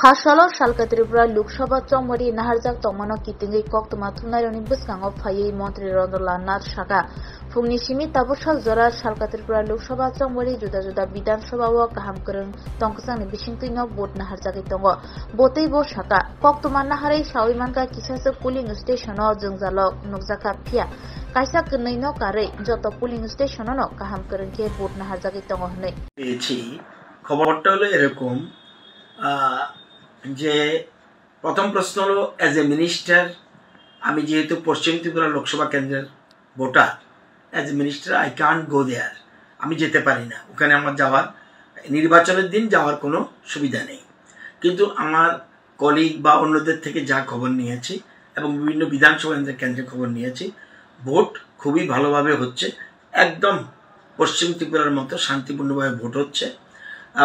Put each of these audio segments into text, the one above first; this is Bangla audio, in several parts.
Hasalo Shalka Tripura Lukshoba Chomori Naharjak Tomano Kitingi Kok Tomatunai Buskango Faye Montri Rodola Nat Shaka Funishimi Tabusha Zora Shalka Tripura Lukshoba Chomori Juda Juda Bidan Shoba Kahamkurun Tonkasan Bishingtino Bot Naharjaki Tongo Bote Bo Shaka Kok Tomanahare Shawimanka Kisasa Pooling Station or Zungzalo Nokzaka Pia Kaisa Kunaino Kare Joto Pooling Station no Kahamkurun Ke Bot Naharjaki Tongo Hne খবরটা হলো এরকম যে প্রথম প্রশ্ন হলো অ্যাজ এ মিনিস্টার আমি যেহেতু পশ্চিম ত্রিপুরা লোকসভা কেন্দ্রের voter as a minister I can't go there আমি যেতে পারি না ওখানে আমার যাওয়ার নির্বাচনের দিন যাওয়ার কোনো সুবিধা নেই কিন্তু আমার কলিগ বা অন্যদের থেকে যা খবর নিয়েছি এবং বিভিন্ন বিধানসভা কেন্দ্রের খবর নিয়েছি ভোট খুবই ভালোভাবে হচ্ছে একদম পশ্চিম ত্রিপুরার মতো শান্তিপূর্ণভাবে ভোট হচ্ছে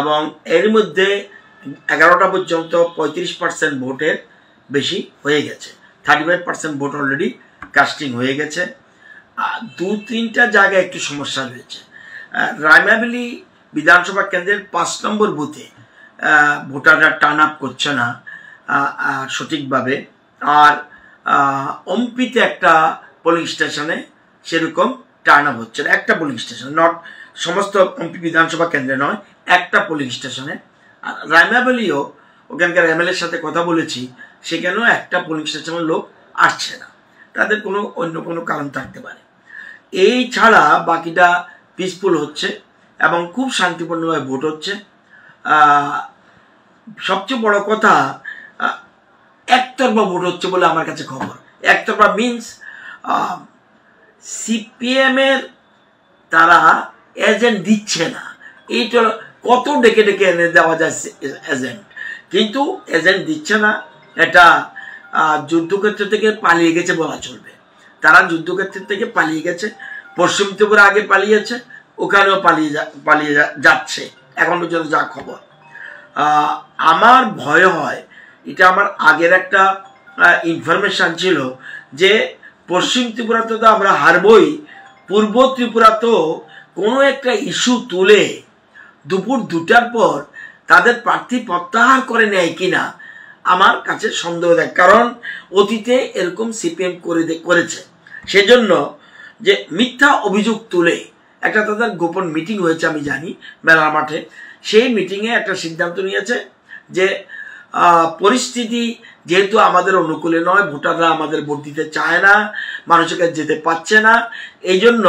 এবং এর মধ্যে 11টা পর্যন্ত 35% ভোটের বেশি হয়ে গেছে 35% ভোট অলরেডি কাস্টিং হয়ে গেছে দু-তিনটা জায়গায় একটু সমস্যা রয়েছে রায়মাবেলি বিধানসভা কেন্দ্রের 5 নম্বর বুথে ভোটাররা টার্ন আপ করছে না সঠিকভাবে আর অম্পিতে একটা পোলিং স্টেশনে সেরকম টার্ন আপ হচ্ছে না একটা পোলিং স্টেশন নট সমস্ত এমপি বিধানসভা কেন্দ্রে নয় একটা পোলিং স্টেশনে রায়মাবেলিও ওখানকার এমএলএর সাথে কথা বলেছি সেখানেও একটা পোলিং স্টেশনের লোক আসছে না তাদের কোনো অন্য কোনো কারণ থাকতে পারে এই ছাড়া বাকিটা পিসফুল হচ্ছে এবং খুব শান্তিপূর্ণভাবে ভোট হচ্ছে সবচেয়ে বড় কথা একতরফা ভোট হচ্ছে বলে আমার কাছে খবর একতরফা মিনস সিপিএম এর তারা এজেন্ট দিচ্ছে না এইটা কত ডেকে ডেকে এনে দেওয়া যায় এজেন্ট কিন্তু এজেন্ট দিচ্ছে না এটা যুদ্ধক্ষেত্র থেকে পালিয়ে গেছে বলা চলবে তারা যুদ্ধক্ষেত্র থেকে পালিয়ে গেছে পশ্চিম ত্রিপুরা আগে পালিয়েছে ওখানেও পালিয়ে যাচ্ছে এখন পর্যন্ত যা খবর আমার ভয় হয় এটা আমার আগের একটা ইনফরমেশন ছিল যে পশ্চিম ত্রিপুরাতে তো আমরা হারবই পূর্ব ত্রিপুরাতেও কোনো একটা ইস্যু তুলে দুপুর 2টার পর তাদের প্রার্থী প্রত্যাহার করে নেয় কিনা আমার কাছে সন্দেহ দেয় কারণ অতীতে এরকম সিপিএম করেছে সেজন্য যে মিথ্যা অভিযোগ তুলে একটা তাদের গোপন মিটিং হয়েছে আমি জানি মেলা মাঠে সেই মিটিংয়ে একটা সিদ্ধান্ত নিয়েছে যে পরিস্থিতি যেহেতু আমাদের অনুকূলে নয় ভোটাররা আমাদের ভোট দিতে চায় না মানুষের কাছে যেতে পারছে না এই জন্য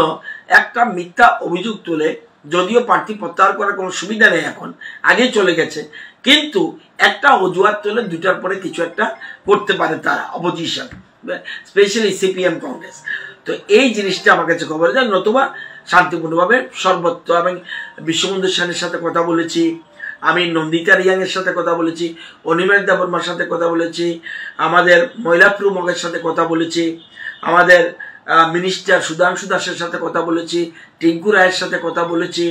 একটা মিথ্যা অভিযোগ তুলে যদিও প্রার্থী প্রত্যাহার করার কোনো সুবিধা নেই এখন আগে চলে গেছে কিন্তু একটা অজুহাত তুলে 2টার পরে কিছু একটা করতে পারে তারা অপোজিশন স্পেশালি সিপিএম কংগ্রেস তো এই জিনিসটা আমার কাছে খবর যায় নতুবা শান্তিপূর্ণভাবে সর্বত্র এবং বিশ্ববন্ধু সেনের সাথে কথা বলেছি আমি নন্দিতা রিয়াং এর সাথে কথা বলেছি অনিমেষ দেববর্মার সাথে কথা বলেছি আমাদের মহিলাপ্রু মগের সাথে কথা বলেছি আমাদের মিনিস্টার সুধাংশু দাসের সাথে কথা বলেছি টিঙ্কু রায়ের সাথে কথা বলেছি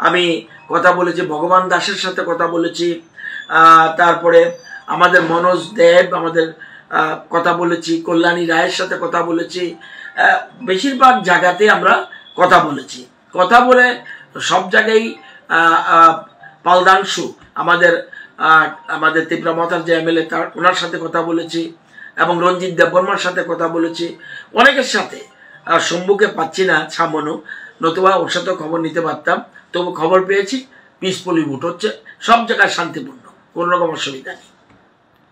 আমি কথা বলেছি ভগবান দাসের সাথে কথা বলেছি তারপরে আমাদের মনোজ দেব আমাদের কথা বলেছি কল্যাণী রায়ের সাথে কথা বলেছি বেশিরভাগ জায়গাতে আমরা কথা বলেছি কথা বলে সব জায়গায় পালদাংশু আমাদের ত্রিপুরা মতার যে এমএলএ তার ওনার সাথে কথা বলেছি এবং রঞ্জিত দেববর্মার সাথে কথা বলেছি অনেকের সাথে শম্ভুকে পাচ্ছি না ছামনু নতুবা ওর সাথে খবর নিতে পারতাম তবু খবর পেয়েছি পিসফুলি ভোট হচ্ছে সব জায়গায় শান্তিপূর্ণ কোনো রকম অসুবিধা নেই